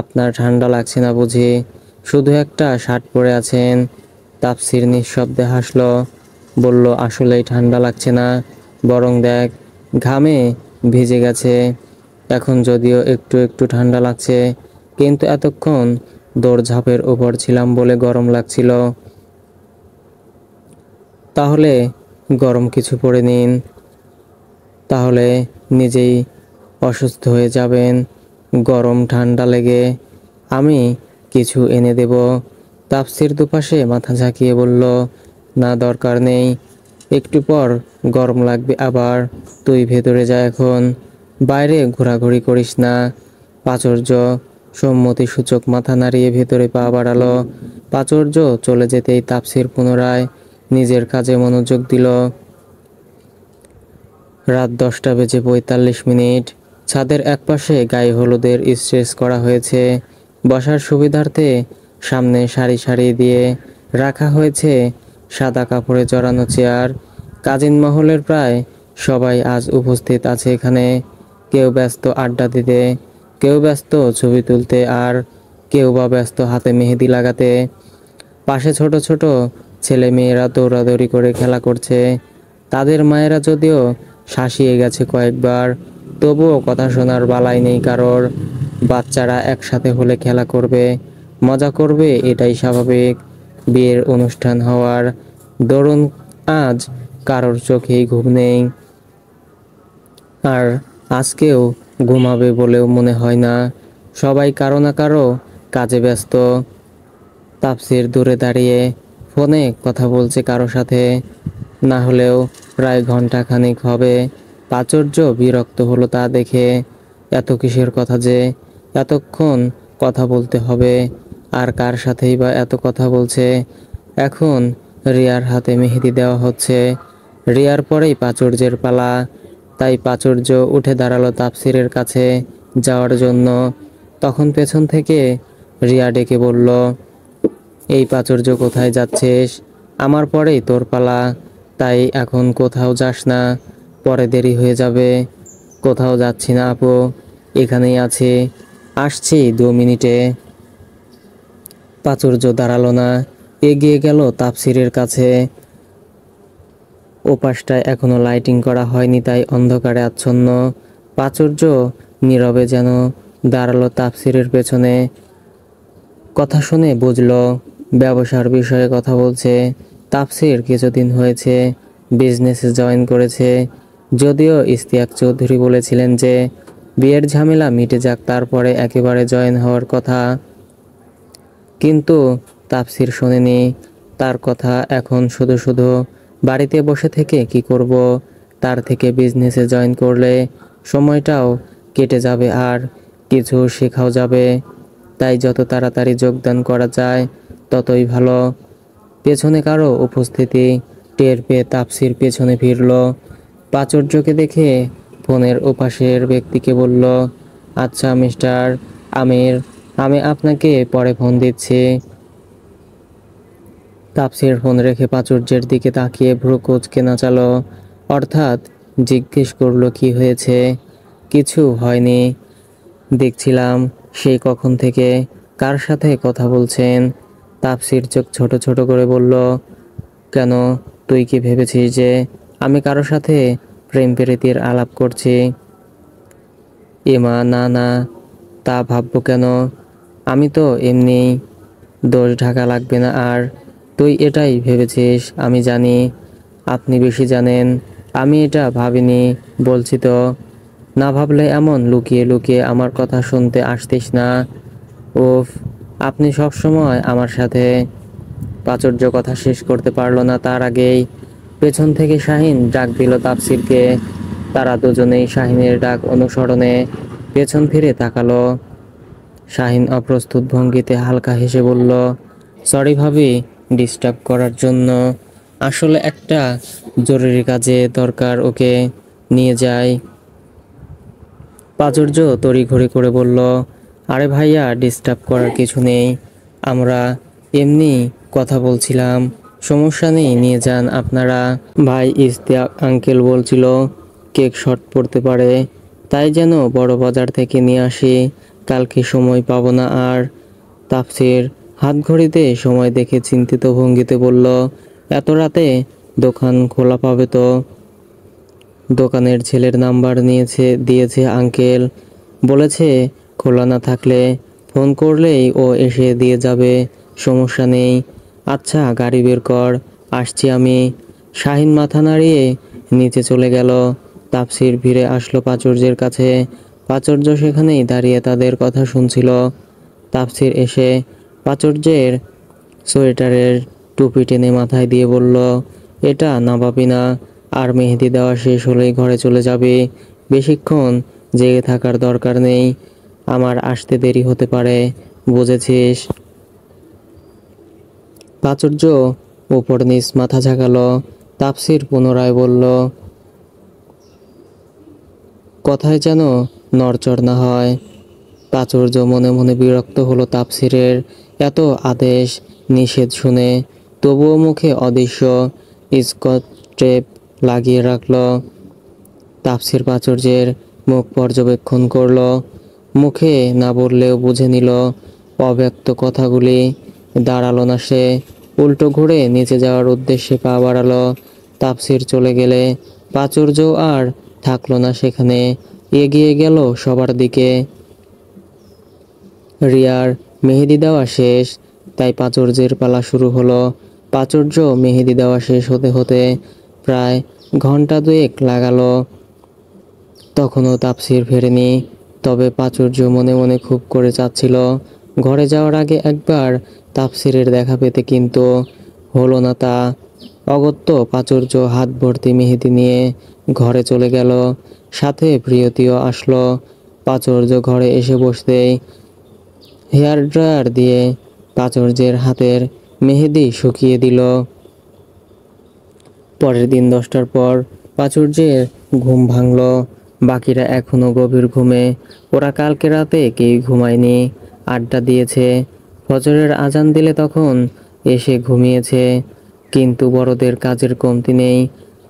আপনার ঠান্ডা লাগছে না বুঝি? শুধু একটা শার্ট পরে আছেন। তাফসির নিঃশব্দে হাসল, বলল, আসলেই ঠান্ডা লাগছে না, বরং দেখ ঘামে ভিজে গেছে। এখন যদিও একটু একটু ঠান্ডা লাগছে, কিন্তু এতক্ষণ দৌড়ঝাঁপের উপর ছিলাম বলে গরম লাগছিল। তাহলে গরম কিছু পরে নিন, তাহলে নিজেই অসুস্থ হয়ে যাবেন। গরম ঠান্ডা লেগে আমি কিছু এনে দেব। তাফসির দুপাশে মাথা ঝাঁকিয়ে বলল, না দরকার নেই, একটু পর গরম লাগবে আবার, তুই ভেতরে যা এখন, বাইরে ঘোরাঘুরি করিস না। প্রাচুর্য সম্মতিসূচক মাথা নাড়িয়ে ভেতরে পা বাড়ালো। প্রাচুর্য চলে যেতেই তাফসির পুনরায় নিজের কাজে মনোযোগ দিল। রাত 10:45। ছাদের একপাশে গায়ে হলুদের স্টেজ করা হয়েছে। বসার সুবিধার্থে সামনে সারি সারি দিয়ে রাখা হয়েছে সাদা কাপড়ে জড়ানো চেয়ার। কাজিন মহলের প্রায় সবাই আজ উপস্থিত আছে এখানে। কেউ ব্যস্ত আড্ডা দিতে, কেউ ব্যস্ত ছবি তুলতে, আর কেউ বা ব্যস্ত হাতে মেহেদি লাগাতে। পাশে ছোট ছোট ছেলে মেয়েরা দৌড়াদৌড়ি করে খেলা করছে। তাদের মায়েরা যদিও শাসিয়ে গেছে কয়েকবার, তবুও কথা শোনার বালাই নেই কারোর। বাচ্চারা একসাথে হলে খেলা করবে, মজা করবে, এটাই স্বাভাবিক। বিয়ের অনুষ্ঠান হওয়ার দরুন আজ কারোর চোখেই ঘুম নেই, আর আজকেও ঘুমাবে বলেও মনে হয় না। সবাই কারো না কারো কাজে ব্যস্ত। তাফসির দূরে দাঁড়িয়ে ফোনে কথা বলছে কারো সাথে, না হলেও প্রায় ঘন্টাখানিক হবে। প্রাচুর্য বিরক্ত হলো তা দেখে। এত কিসের কথা যে এতক্ষণ কথা বলতে হবে, আর কার সাথেই বা এত কথা বলছে? এখন রিয়ার হাতে মেহেদি দেওয়া হচ্ছে। রিয়ার পরেই প্রাচুর্যের পালা। তাই প্রাচুর্য উঠে দাঁড়ালো তাফসিরের কাছে যাওয়ার জন্য। তখন পেছন থেকে রিয়া ডেকে বলল, এই প্রাচুর্য কোথায় যাচ্ছিস? আমার পরেই তোর পালা, তাই এখন কোথাও যাস না, পরে দেরি হয়ে যাবে। কোথাও যাচ্ছি না আপু, এখানেই আছি, আসছি 2 মিনিটে। প্রাচুর্য দাঁড়ালো না, এগিয়ে গেল তাফসিরের কাছে। ওপাশটায় এখনো লাইটিং করা হয়নি, তাই অন্ধকারে আচ্ছন্ন। প্রাচুর্য নীরবে যেন দাঁড়ালো তাফসিরের পেছনে। কথা শুনে বুঝলো ব্যবসার বিষয়ে কথা বলছে। তাফসির কিছুদিন হয়েছে বিজনেসে জয়েন করেছে। যদিও ইশতিয়াক চৌধুরী বলেছিলেন যে বিয়ের ঝামেলা মিটে যাক, তারপরে একেবারে জয়েন হওয়ার কথা, কিন্তু তাফসির শোনেনি তার কথা। এখন শুধু শুধু বাড়িতে বসে থেকে কি করব, তার থেকে বিজনেসে জয়েন করলে সময়টাও কেটে যাবে আর কিছু শেখাও যাবে। তাই যত তাড়াতাড়ি যোগদান করা যায় ততই ভালো। পেছনে কারো উপস্থিতি টের পেয়ে তাফসির পেছনে ফিরল। প্রাচুর্যকে দেখে ফোনের ওপাশের ব্যক্তিকে বলল, আচ্ছা মিস্টার আমির, আমি আপনাকে পরে ফোন দিচ্ছি। তাফসির ফোন রেখে প্রাচুর্যের দিকে তাকিয়ে ভ্রু কুঁচকে নাচালো, অর্থাৎ জিজ্ঞেস করলো কি হয়েছে। কিছু হয়নি, দেখছিলাম সেই কখন থেকে কার সাথে কথা বলছেন। তাফসির চোখ ছোট ছোট করে বলল, কেন, তুই কি ভেবেছিস যে আমি কারো সাথে প্রেম প্রীতির আলাপ করছি? এমা না না, তা ভাববো কেন, আমি তো এমনি। দোষ ঢাকা লাগবে না আর। তুই এটাই ভেবেছিস আমি জানি। আপনি বেশি জানেন, আমি এটা ভাবিনি বলছি তো। না ভাবলে এমন লুকিয়ে লুকিয়ে আমার কথা শুনতে আসতিস না। উফ, আপনি সব সময় আমার সাথে। প্রাচুর্য কথা শেষ করতে পারলো না, তার আগেই পেছন থেকে শাহিন ডাক দিল তাফসিরকে। তারা দুজনেই শাহিনের ডাক অনুসরণে পেছন ফিরে তাকালো। শাহিন অপ্রস্তুত ভঙ্গিতে হালকা হেসে বলল, সরি ভাবি, ডিস্টার্ব করার জন্য। আসলে একটা জরুরি কাজে দরকার, ওকে নিয়ে যাই। প্রাচুর্য তড়িঘড়ি করে বলল, আরে ভাইয়া, ডিস্টার্ব করার কিছু নেই, আমরা এমনি কথা বলছিলাম, সমস্যা নেই, নিয়ে যান আপনারা। ভাই ইশতিয়াক আঙ্কেল বলছিল কেক শর্ট পড়তে পারে, তাই যেন বড় বাজার থেকে নিয়ে আসি, কালকে সময় পাবো না আর। তাফসির হাতঘড়িতে সময় দেখে চিন্তিত ভঙ্গিতে বলল, এত রাতে দোকান খোলা পাবে তো? দোকানের ছেলের নাম্বার দিয়েছে আঙ্কেল, বলেছে খোলা না থাকলে ফোন করলেই ও এসে দিয়ে যাবে, সমস্যা নেই। আচ্ছা গাড়ি বের কর, আসছি আমি। শাহিন মাথা নাড়িয়ে নিচে চলে গেল। তাফসির ফিরে আসলো প্রাচুর্যের কাছে। প্রাচুর্য সেখানেই দাঁড়িয়ে তাদের কথা শুনছিল। তাফসির এসে প্রাচুর্যের সোয়েটারের টুপি টেনে মাথায় দিয়ে বলল, এটা নামাবি না, আর মেহেদি দেওয়া শেষ হলেই ঘরে চলে যাবে, বেশিক্ষণ জেগে থাকার দরকার নেই, আমার আসতে দেরি হতে পারে, বুঝেছিস? প্রাচুর্য উপর নিচ মাথা ঝাঁকালো। তাফসির পুনরায় বলল, কথায় যেন নড়চড় না হয়। প্রাচুর্য মনে মনে বিরক্ত হলো তাফসিরের এত আদেশ নিষেধ শুনে, তবুও মুখে অদৃশ্য স্কচ টেপ লাগিয়ে রাখল। তাফসির প্রাচুর্যের মুখ পর্যবেক্ষণ করল, মুখে না বললেও বুঝে নিল অব্যক্ত কথাগুলি। দাঁড়ালো না সে, উল্টো ঘুরে নিচে যাওয়ার উদ্দেশ্যে পা বাড়ালো। তাফসির চলে গেলে প্রাচুর্য আর থাকলো না সেখানে, এগিয়ে গেল সবার দিকে। রিয়ার মেহেদি দেওয়া শেষ, তাই প্রাচুর্যের পালা শুরু হলো। প্রাচুর্য মেহেদি দেওয়া শেষ হতে হতে প্রায় ঘন্টা দুয়েক লাগালো, তখনও তাফসির ফেরেনি। তবে প্রাচুর্য মনে মনে খুব করে চাচ্ছিল ঘরে যাওয়ার আগে একবার তাফসিরের দেখা পেতে, কিন্তু হলো না তা। অগত্যা প্রাচুর্য হাত ভর্তি মেহেদি নিয়ে ঘরে চলে গেল, সাথে প্রিয়তিও আসলো। প্রাচুর্য ঘরে এসে বসতেই হেয়ার ড্রায়ার দিয়ে প্রাচুর্যের হাতের মেহেদি শুকিয়ে দিল। পরের দিন 10টার পর প্রাচুর্যের ঘুম ভাঙল। বাকিরা এখনো গভীর ঘুমে। ওরা কালকে রাতে কেউ ঘুমায়নি, আড্ডা দিয়েছে। ফজরের আজান দিলে তখন এসে ঘুমিয়েছে। কিন্তু বড়দের কাজের কমতি নেই।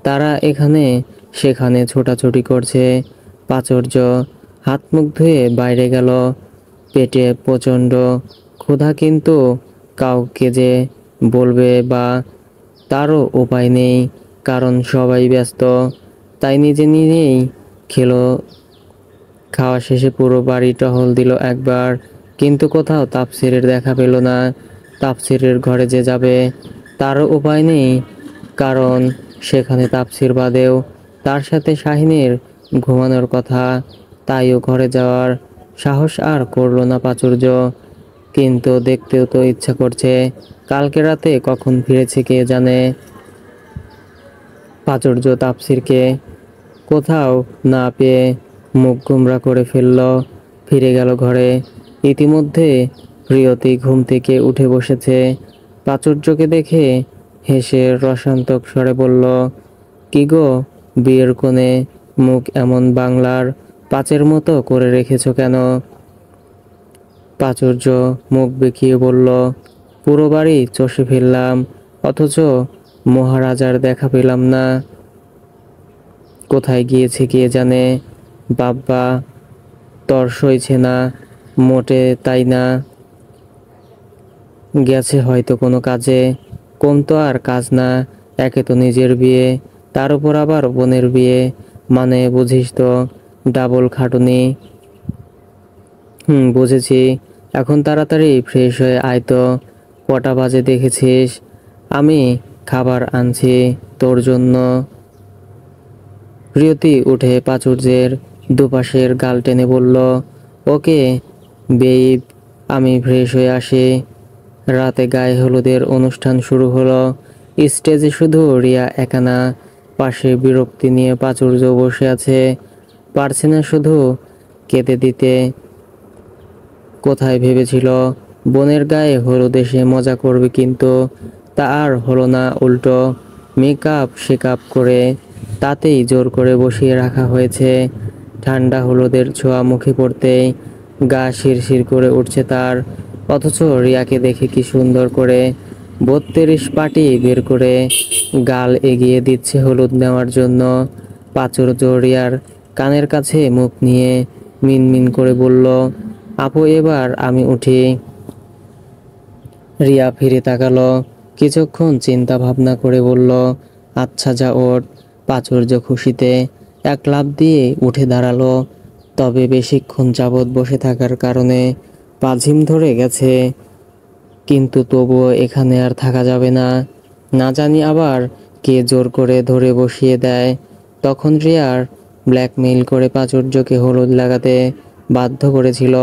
তারা এখানে সেখানে ছোটাছুটি করছে। প্রাচুর্য হাত মুখ ধুয়ে বাইরে গেল। পেটে প্রচণ্ড ক্ষুধা, কিন্তু কাউকে যে বলবে বা তারও উপায় নেই, কারণ সবাই ব্যস্ত। তাই নিজে নিজেই খেলো। খাওয়া শেষে পুরো বাড়ি টহল দিল একবার, কিন্তু কোথাও তাফসিরের দেখা পেল না। তাফসিরের ঘরে যে যাবে তারও উপায় নেই, কারণ সেখানে তাফসির বাদেও তার সাথে শাহিনের ঘুমানোর কথা। তাইও ঘরে যাওয়ার সাহস আর করলো না প্রাচুর্য। কিন্তু দেখতেও তো ইচ্ছা করছে। কালকে রাতে কখন ফিরেছে কে জানে। প্রাচুর্য তাফসিরকে কোথাও না পেয়ে মুখ গোমড়া করে ফেলল। ফিরে গেল ঘরে। ইতিমধ্যে প্রিয়তি ঘুম থেকে উঠে বসেছে। প্রাচুর্যকে দেখে হেসে রসান্তক স্বরে বলল, কি গো, বিয়ের কোণে মুখ এমন বাংলার পাঁচের মতো করে রেখেছ কেন? প্রাচুর্য মুখ বেঁকিয়ে বলল, পুরো বাড়ি চষে ফেললাম, অথচ মহারাজার দেখা পেলাম না। কোথায় গিয়েছে কে জানে। বাব্বা, তর সইছে না মোটে, তাই না? গেছে হয়তো কোনো কাজে। কম তো আর কাজ না। একে তো নিজের বিয়ে, তার উপর আবার বোনের বিয়ে, মানে বুঝিস তো, ডাবল খাটুনি। বুঝেছি। এখন তাড়াতাড়ি ফ্রেশ হয়ে আয় তো। কটা বাজে দেখেছিস? আমি খাবার আনছি তোর জন্য। প্রিয়তি উঠে প্রাচুর্যের দুপাশের গাল টেনে বলল, ওকে বেইব, আমি ফ্রেশ হয়ে আসি। রাতে গায়ে হলুদের অনুষ্ঠান শুরু হলো। স্টেজে শুধু রিয়া একা না, পাশে বিরক্তি নিয়ে প্রাচুর্য বসে আছে। পারছে না শুধু কেঁদে দিতে। কোথায় ভেবেছিল বোনের গায়ে হলুদ এসে মজা করবে, কিন্তু তা আর হলো না। উল্টো মেকআপ শেকআপ করে তাতেই জোর করে বসিয়ে রাখা হয়েছে। ঠান্ডা হলুদের ছোঁয়া মুখে পড়তেই গা শিরশির করে উঠছে তার। অথচ রিয়াকে দেখে কি সুন্দর করে 32 পাটি বের করে গাল এগিয়ে দিচ্ছে হলুদ নেওয়ার জন্য। প্রাচুর্য রিয়ার কানের কাছে মুখ নিয়ে মিনমিন করে বলল, আপু এবার আমি উঠি। রিয়া ফিরে তাকালো, কিছুক্ষণ চিন্তা ভাবনা করে বলল, আচ্ছা যা ওঠ। প্রাচুর্য খুশিতে এক লাফ দিয়ে উঠে দাঁড়ালো। তবে বেশিক্ষণ যাবৎ বসে থাকার কারণে পা ঝিম ধরে গেছে। কিন্তু তবুও এখানে আর থাকা যাবে না। না জানি আবার কে জোর করে ধরে বসিয়ে দেয়। তখন রিয়ার ব্ল্যাকমেইল করে প্রাচুর্যকে হলুদ লাগাতে বাধ্য করেছিল।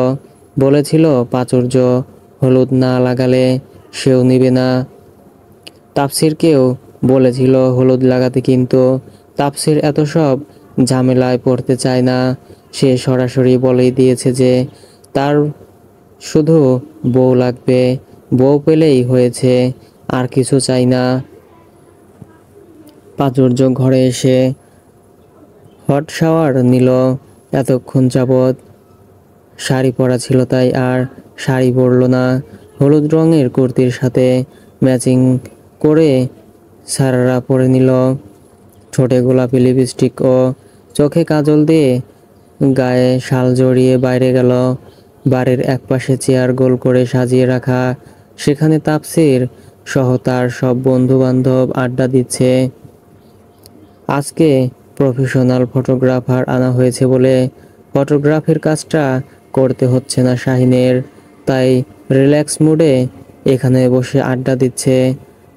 বলেছিল প্রাচুর্য হলুদ না লাগালে সেও নিবে না। তাফসিরকেও বলেছিল হলুদ লাগাতে, কিন্তু তাফসির এত সব ঝামেলায় পড়তে চায় না। সে সরাসরি বলেই দিয়েছে যে তার শুধু বউ লাগবে, বউ পেলেই হয়েছে, আর কিছু চাই না। প্রাচুর্য ঘরে এসে হট শাওয়ার নিল। এতক্ষণ যাবৎ শাড়ি পরা ছিল, তাই আর শাড়ি পরল না। হলুদ রঙের কুর্তির সাথে ম্যাচিং করে সারারা পরে নিল। ঠোঁটে গোলাপি লিপস্টিক ও চোখে কাজল দিয়ে গায়ে শাল জড়িয়ে বাইরে গেল। বাড়ির একপাশে চেয়ার গোল করে সাজিয়ে রাখা, সেখানে তাফসির সহ তার সব বন্ধু বান্ধব আড্ডা দিচ্ছে। আজকে প্রফেশনাল ফটোগ্রাফার আনা হয়েছে বলে ফটোগ্রাফির কাজটা করতে হচ্ছে না শাহিনের, তাই রিল্যাক্স মুডে এখানে বসে আড্ডা দিচ্ছে।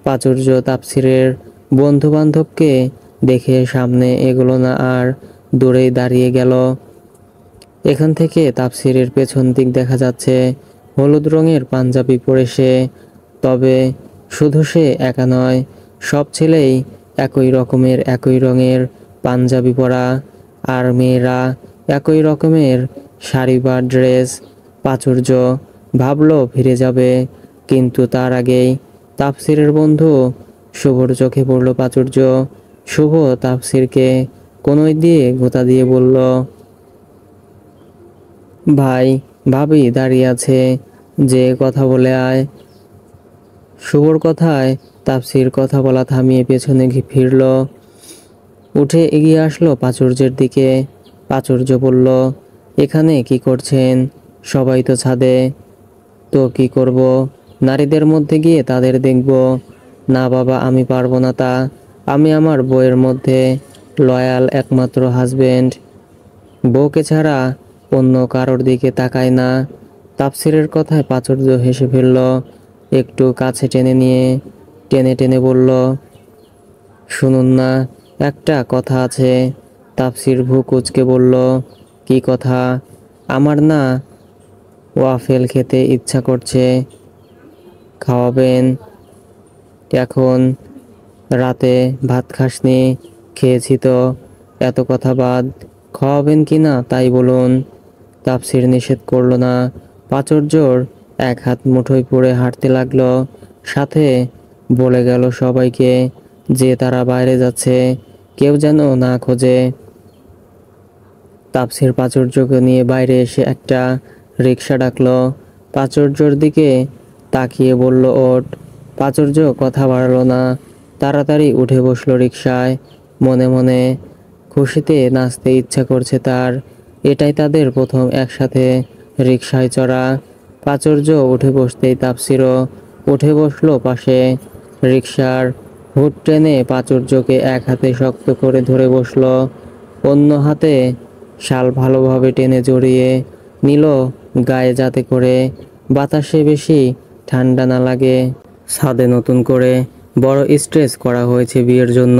প্রাচুর্য তাফসিরের বন্ধু বান্ধবকে দেখে সামনে এগোলো না, আর দূরেই দাঁড়িয়ে গেল। এখান থেকে তাফসিরের পেছন দিক দেখা যাচ্ছে। হলুদ রঙের পাঞ্জাবি পরে সে। তবে শুধু সে একা নয়, সব ছেলেই একই রঙের পাঞ্জাবি পরা, আর মেয়েরা একই রকমের শাড়ি বা ড্রেস। প্রাচুর্য ভাবলো ফিরে যাবে, কিন্তু তার আগেই তাফসিরের বন্ধু শুভর চোখে পড়ল প্রাচুর্য। শুভ তাফসিরকে কোনোই দিয়ে গোতা দিয়ে বলল, ভাই ভাবি দাঁড়িয়ে আছে, যে কথা বলে আয়। শুভর কথায় তাফসির কথা বলা থামিয়ে পেছনে ফিরল, উঠে এগিয়ে আসলো প্রাচুর্যের দিকে। প্রাচুর্য বলল, এখানে কি করছেন? সবাই তো ছাদে। তো কি করব? নারীদের মধ্যে গিয়ে তাদের দেখব? না বাবা, আমি পারবো না তা। আমি আমার বউয়ের মধ্যে লয়াল একমাত্র হাজবেন্ড। বউকে ছাড়া অন্য কারোর দিকে তাকায় না। তাফসিরের কথায় প্রাচুর্য হেসে ফেলল, একটু কাছে টেনে নিয়ে টেনে টেনে বলল, শুনুন না, একটা কথা আছে। তাফসির ভ্রু কুঁচকে বলল, কি কথা? আমার না ওয়াফেল খেতে ইচ্ছা করছে, খাওয়াবেন? এখন রাতে ভাত খাসনি? খেয়েছি তো। এত কথা বাদ, খাওয়াবেন কি না তাই বলুন। তাফসির নিষেধ করল না। প্রাচুর্যর এক হাত মুঠোয় পড়ে হাঁটতে লাগলো, সাথে বলে গেল সবাইকে যে তারা বাইরে যাচ্ছে, কেউ যেন না খোঁজে। তাফসির প্রাচুর্যকে নিয়ে বাইরে এসে একটা রিক্সা ডাকলো। প্রাচুর্যর দিকে তাকিয়ে বলল, ওঠ। প্রাচুর্য কথা বাড়ালো না, তাড়াতাড়ি উঠে বসলো রিক্সায়। মনে মনে খুশিতে নাচতে ইচ্ছা করছে তার। এটাই তাদের প্রথম একসাথে রিক্সায় চড়া। প্রাচুর্য উঠে বসতেই তাফসিরও উঠে বসলো পাশে। রিক্সার হুড টেনে প্রাচুর্যকে এক হাতে শক্ত করে ধরে বসলো, অন্য হাতে শাল ভালোভাবে টেনে জড়িয়ে নিল গায়ে, যাতে করে বাতাসে বেশি ঠান্ডা না লাগে। ছাদে নতুন করে বড় স্টেজ করা হয়েছে বিয়ের জন্য।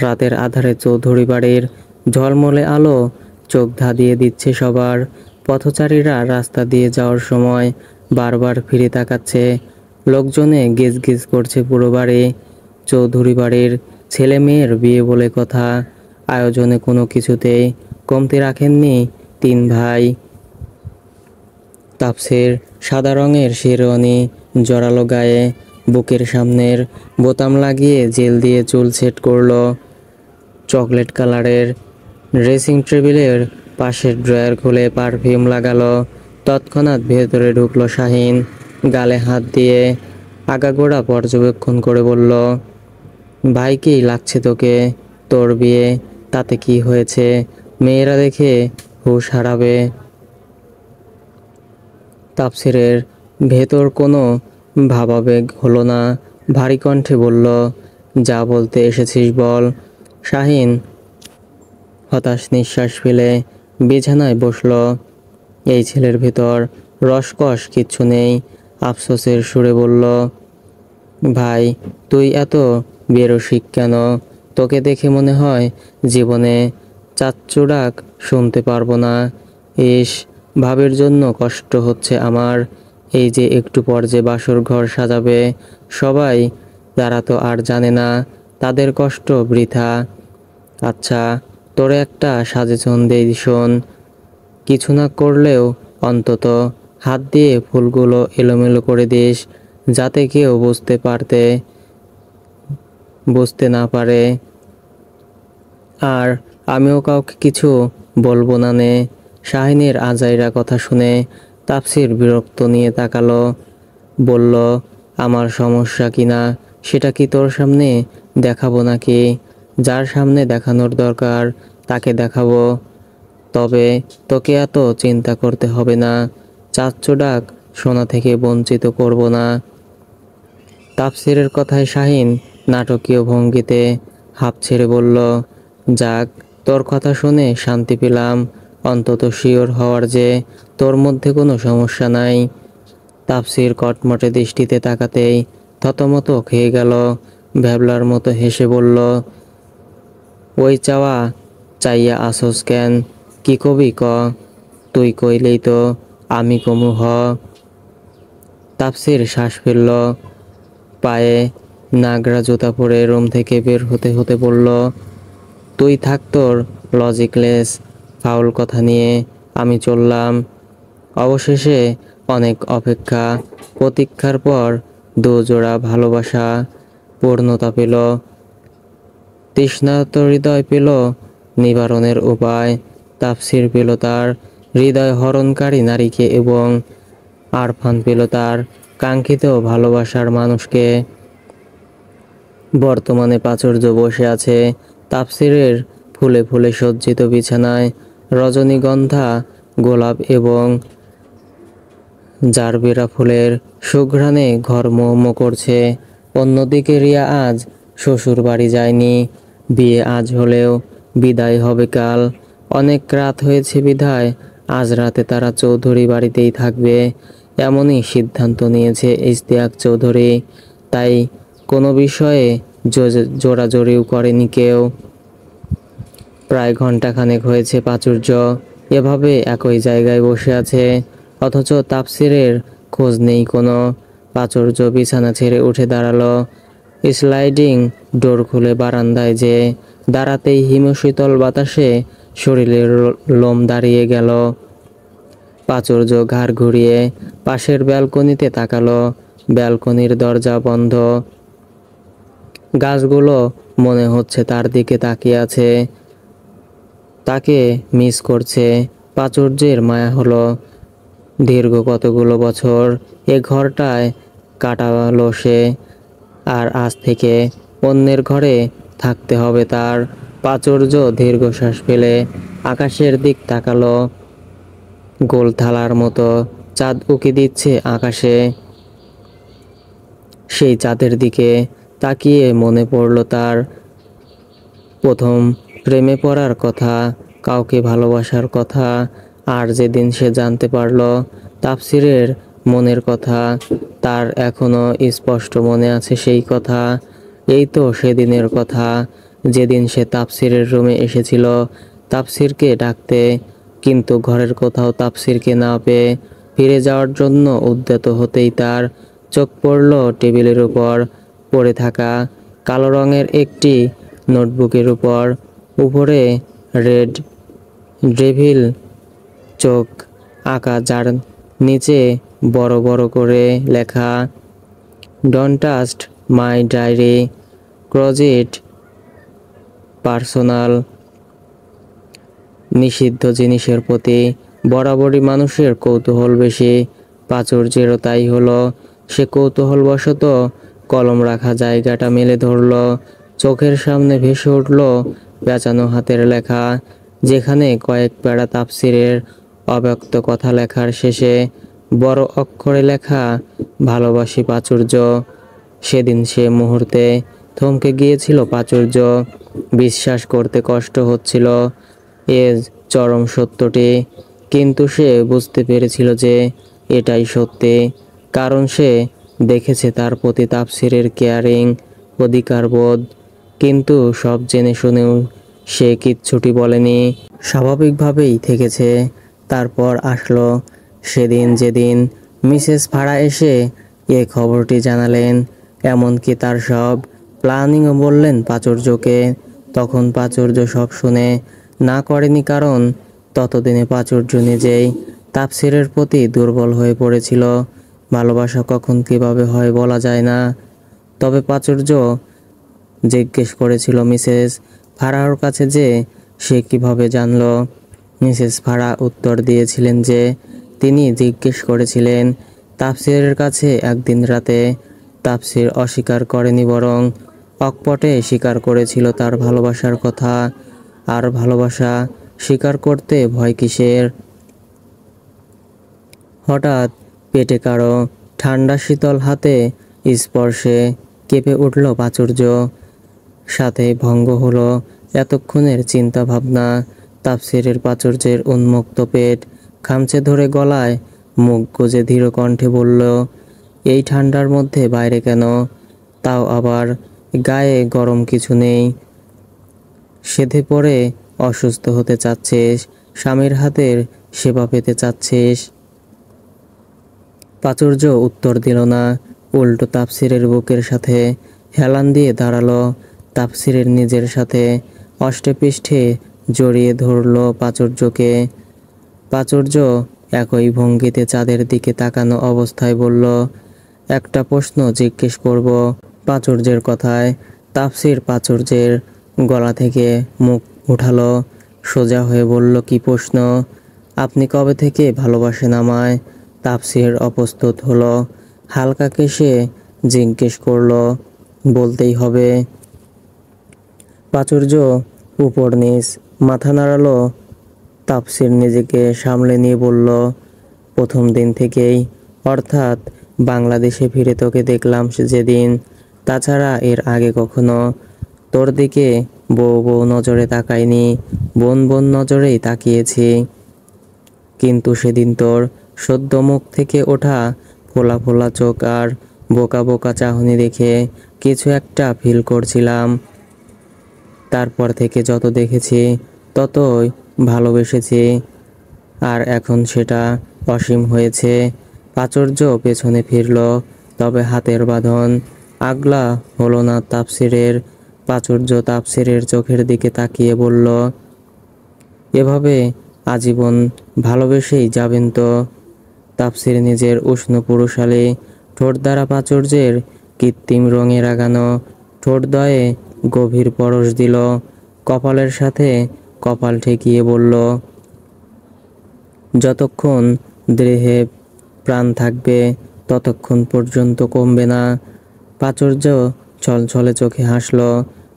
রাতের আধারে চৌধুরী বাড়ির ঝলমলে আলো চোখ ধাঁধিয়ে দিচ্ছে সবার। পথচারীরা রাস্তা দিয়ে যাওয়ার সময় বারবার ফিরে তাকাচ্ছে। লোকজনে গিজ গিজ করছে পুরো বাড়ি। চৌধুরী বাড়ির ছেলে মেয়ের বিয়ে বলে কথা, আয়োজনে কোনো কিছুতেই কমতি রাখেননি তিন ভাই। তাফসির সাদা রঙের শেরওয়ানি জড়ালো গায়ে, বুকের সামনের বোতাম লাগিয়ে জেল দিয়ে চুল সেট করলো। চকলেট কালারের ড্রেসিং টেবিলের পাশের ড্রয়ার খুলে পারফিউম লাগালো। তৎক্ষণাৎ ভেতরে ঢুকলো শাহিন, গালে হাত দিয়ে আগাগোড়া পর্যবেক্ষণ করে বলল, ভাই কি লাগছে তোকে? তোর বিয়ে, তাতে কি হয়েছে? মেয়েরা দেখে হুঁশ হারাবে। তাফসিরের ভেতর কোনো ভাবাবেগ হলো না, ভারী কণ্ঠে বলল, যা বলতে এসেছিস বল। শাহিন হতাশ নিঃশ্বাস ফেলে বিছানায় বসল। এই ছেলের ভেতর রসকস কিচ্ছু নেই। আফসোসের সুরে বলল, ভাই তুই এত বেরসিক কেন? তোকে দেখে মনে হয় জীবনে চাচ্চু ডাক শুনতে পারবো না। ইস, ভাবের জন্য কষ্ট হচ্ছে আমার। এই যে একটু পর যে বাসর ঘর সাজাবে সবাই, তারা তো আর জানে না তাদের কষ্ট বৃথা। আচ্ছা, তোরে একটা সাজেশন দেই শোন। কিছু না করলেও অন্তত হাত দিয়ে ফুলগুলো এলোমেলো করে দিস, যাতে কেউ বুঝতে না পারে। আর আমিও কাউকে কিছু বলবো না নে। শাহিনের আজাইরা কথা শুনে তাফসির বিরক্ত নিয়ে তাকালো, বলল, আমার সমস্যা কিনা সেটা কি তোর সামনে দেখাবো নাকি? যার সামনে দেখানোর দরকার তাকে দেখাবো। তবে তোকে এত চিন্তা করতে হবে না, চাচ্চু ডাক শোনা থেকে বঞ্চিত করব না। তাফসিরের কথায় শাহিন নাটকীয় ভঙ্গিতে হাঁপ ছেড়ে বলল, যাক, তোর কথা শুনে শান্তি পেলাম। অন্তত শিওর হওয়ার যে তোর মধ্যে কোনো সমস্যা নাই। তাফসির কটমটে দৃষ্টিতে তাকাতেই থতমত খেয়ে গেল। ভ্যাবলার মতো হেসে বলল, ওই চাওয়া চাইয়া আসোস কেন? কি কবি ক? তুই কইলেই তো আমি কমু হ। তাফসির শ্বাস ফেলল, পায়ে নাগরা জুতা পরে রুম থেকে বের হতে হতে বলল, তুই থাক তোর লজিকলেস ফাউল কথা নিয়ে, আমি চললাম। অবশেষে অনেক অপেক্ষা প্রতীক্ষার পর দুজোড়া ভালোবাসা পূর্ণতা পেল। তৃষ্ণার্ত হৃদয় পেল নিবারণের উপায়। তাফসীর পেল তার হৃদয় হরণকারী নারীকে এবং আরফান পেল তার কাঙ্ক্ষিত ভালোবাসার মানুষকে। বর্তমানে প্রাচুর্য বসে আছে তাফসীরের ফুলে ফুলে সজ্জিত বিছানায়। রজনীগন্ধা, গোলাপ এবং জারবেরা ফুলের সুঘ্রাণে ঘর মোমো করছে। অন্যদিকে রিয়া আজ শ্বশুর বাড়ি যায়নি। বিয়ে আজ হলেও বিদায় হবে কাল। অনেক রাত হয়েছে বিধায় আজ রাতে তারা চৌধুরী বাড়িতেই থাকবে, এমনই সিদ্ধান্ত নিয়েছে ইশতিয়াক চৌধুরী। তাই কোনো বিষয়ে জোরাজোরিও করেনি কেউ। প্রায় ঘন্টাখানেক হয়েছে প্রাচুর্য এভাবে একই জায়গায় বসে আছে, অথচ তাফসীরের খোঁজ নেই কোনো। প্রাচুর্য বিছানা ছেড়ে উঠে দাঁড়ালো। স্লাইডিং ডোর খুলে বারান্দায় যে দাঁড়াতেই হিমশীতল বাতাসে শরীরের লোম দাঁড়িয়ে গেল। প্রাচুর্য ঘাড় ঘুরিয়ে পাশের ব্যালকনিতে তাকালো। ব্যালকনির দরজা বন্ধ। গাছগুলো মনে হচ্ছে তার দিকে তাকিয়ে আছে, তাকে মিস করছে। প্রাচুর্যের মায়া হলো। দীর্ঘ কতগুলো বছর এ ঘরটায় কাটালো সে, আর আজ থেকে অন্যের ঘরে থাকতে হবে তার। প্রাচুর্য দীর্ঘশ্বাস ফেলে আকাশের দিক তাকালো। গোল থালার মতো চাঁদ উকি দিচ্ছে আকাশে। সেই চাঁদের দিকে তাকিয়ে মনে পড়ল তার প্রথম প্রেমে পড়ার কথা, কাউকে ভালোবাসার কথা। আর যেদিন সে জানতে পারল তাফসীরের মনের কথা, তার এখনো স্পষ্ট মনে আছে সেই কথা। এই তো সেদিনের কথা, যেদিন সে তাফসীরের রুমে এসেছিল তাফসীরকে ডাকতে, কিন্তু ঘরের কোথাও তাফসীরকে না পেয়ে ফিরে যাওয়ার জন্য উদ্যত হতেই তার চোখ পড়ল টেবিলের উপর পড়ে থাকা কালো রঙের একটি নোটবুকের উপর। উপরে রেড ডেভিল চোখ আঁকা, যার নিচে বড় বড় করে লেখা don't touch my diary, close it personal. নিষিদ্ধ জিনিসের প্রতি বরাবরই মানুষের কৌতূহল বেশি। প্রাচুর্যেরও তাই হলো। সে কৌতূহলবশত কলম রাখা জায়গাটা মেলে ধরল। চোখের সামনে ভেসে উঠল পেঁচানো হাতের লেখা, যেখানে কয়েক প্যারা তাফসীরের অব্যক্ত কথা লেখার শেষে বড় অক্ষরে লেখা ভালোবাসি প্রাচুর্য। সেদিন সে মুহূর্তে থমকে গিয়েছিল প্রাচুর্য। বিশ্বাস করতে কষ্ট হচ্ছিল এ চরম সত্যটি, কিন্তু সে বুঝতে পেরেছিল যে এটাই সত্যি, কারণ সে দেখেছে তার প্রতি তাফসীরের কেয়ারিং, অধিকারবোধ। কিন্তু সব জেনে শুনেও সে কিচ্ছুটি বলেনি, স্বাভাবিকভাবেই থেকেছে। তারপর আসলো সেদিন যেদিন মিসেস ফারা এসে এ খবরটি জানালেন, এমনকি তার সব প্ল্যানিংও বললেন প্রাচুর্যকে। তখন প্রাচুর্য সব শুনে না করেনি, কারণ ততদিনে প্রাচুর্য নিজেই তাফসীরের প্রতি দুর্বল হয়ে পড়েছিল। ভালোবাসা কখন কিভাবে হয় বলা যায় না। তবে প্রাচুর্য জিজ্ঞেস করেছিল মিসেস ফারাহর কাছে যে সে কিভাবে জানল। মিসেস ফারাহ উত্তর দিয়েছিলেন যে তিনি জিজ্ঞেস করেছিলেন তাফসীরের কাছে একদিন রাতে। তাফসীর অস্বীকার করেনি, বরং অকপটে স্বীকার করেছিল তার ভালোবাসার কথা। আর ভালোবাসা স্বীকার করতে ভয় কিসের? হঠাৎ পেটে কারো ঠান্ডা শীতল হাতে স্পর্শে কেঁপে উঠল প্রাচুর্য। সাথে ভঙ্গ হলো এতক্ষণের চিন্তা ভাবনা। তাফসীরের প্রাচুর্যের উন্মুক্ত পেট খামচে ধরে গলায় মুখ গুজে ধীর কণ্ঠে বলল, এই ঠান্ডার মধ্যে বাইরে কেন? তাও আবার গায়ে গরম কিছু নেই? সেধে পড়ে অসুস্থ হতে চাচ্ছিস? স্বামীর হাতের সেবা পেতে চাচ্ছিস? প্রাচুর্য উত্তর দিল না, উল্টো তাফসীরের বুকের সাথে হেলান দিয়ে দাঁড়ালো। তাফসীরের নিজের সাথে অষ্টেপৃষ্ঠে জড়িয়ে ধরল প্রাচুর্যকে। প্রাচুর্য একই ভঙ্গিতে চাঁদের দিকে তাকানো অবস্থায় বলল, একটা প্রশ্ন জিজ্ঞেস করব। প্রাচুর্যের কথায় তাফসীর প্রাচুর্যের গলা থেকে মুখ উঠালো, সোজা হয়ে বলল, কি প্রশ্ন? আপনি কবে থেকে ভালোবাসেন আমায়? তাফসীর অপ্রস্তুত হলো, হালকা কেশে জিজ্ঞেস করলো, বলতেই হবে। প্রাচুর্য উপর নিচ মাথা নাড়ালো। তাফসীর নিজেকে সামলে নিয়ে বলল, প্রথম দিন থেকেই, অর্থাৎ বাংলাদেশে ফিরে তোকে দেখলাম যেদিন। তাছাড়া এর আগে কখনো তোর দিকে বউ বউ নজরে তাকাইনি, বোন বোন নজরেই তাকিয়েছি। কিন্তু সেদিন তোর সদ্য মুখ থেকে ওঠা ফোলা ফোলা চোখ আর বোকা বোকা চাহনি দেখে কিছু একটা ফিল করছিলাম। তারপর থেকে যত দেখেছি ততই ভালোবেসেছি, আর এখন সেটা অসীম হয়েছে। প্রাচুর্য পেছনে ফিরল, তবে হাতের বাঁধন আগলা হলো না তাফসীরের। প্রাচুর্য তাফসীরের চোখের দিকে তাকিয়ে বলল, এভাবে আজীবন ভালোবেসেই যাবেন তো? তাফসীর নিজের উষ্ণ পুরুষালী ঠোঁট দ্বারা প্রাচুর্যের কৃত্রিম রঙে রাগানো ঠোঁটদ্বয়ে গভীর পরশ দিল। কপালের সাথে কপাল ঠেকিয়ে বলল, যতক্ষণ দেহে প্রাণ থাকবে ততক্ষণ পর্যন্ত কমবে না। প্রাচুর্য ছলছলে চোখে হাসল।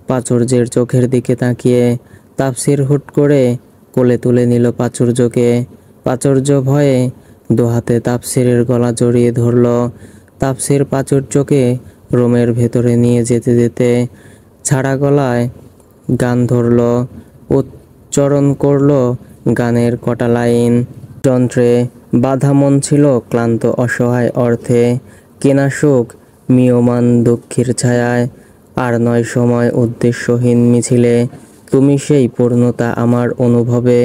প্রাচুর্যের চোখের দিকে তাকিয়ে তাফসীর হুট করে কোলে তুলে নিল প্রাচুর্যকে। প্রাচুর্য ভয়ে দুহাতে তাফসীরের গলা জড়িয়ে ধরল। তাফসীর প্রাচুর্যকে রুমের ভেতরে নিয়ে যেতে যেতে ছাড়া গলায় গান ধরল, উচ্চারণ করল গানের কটা লাইন। যন্ত্রে বাঁধা মন ছিল ক্লান্ত অসহায় অর্থে, কেনা সুখ মিয়মান দুঃখের ছায়ায়। আর নয় সময় উদ্দেশ্যহীন মিছিলে, তুমি সেই পূর্ণতা আমার অনুভবে।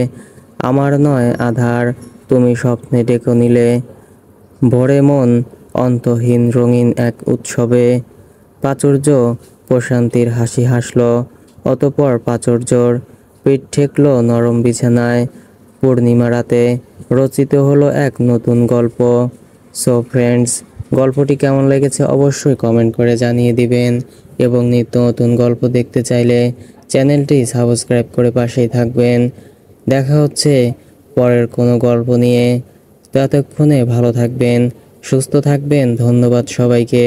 আমার নয় আধার, তুমি স্বপ্নে ডেকে নিলে, ভরে মন অন্তহীন রঙিন এক উৎসবে। প্রাচুর্য প্রশান্তির হাসি হাসল। অতঃপর প্রাচুর্যর পিঠ ঠেকল নরম বিছানায়। পূর্ণিমা রাতে রচিত হলো এক নতুন গল্প। সো ফ্রেন্ডস, গল্পটি কেমন লেগেছে অবশ্যই কমেন্ট করে জানিয়ে দিবেন, এবং নিত্য নতুন গল্প দেখতে চাইলে চ্যানেলটি সাবস্ক্রাইব করে পাশেই থাকবেন। দেখা হচ্ছে পরের কোনো গল্প নিয়ে। ততক্ষণে ভালো থাকবেন, সুস্থ থাকবেন। ধন্যবাদ সবাইকে।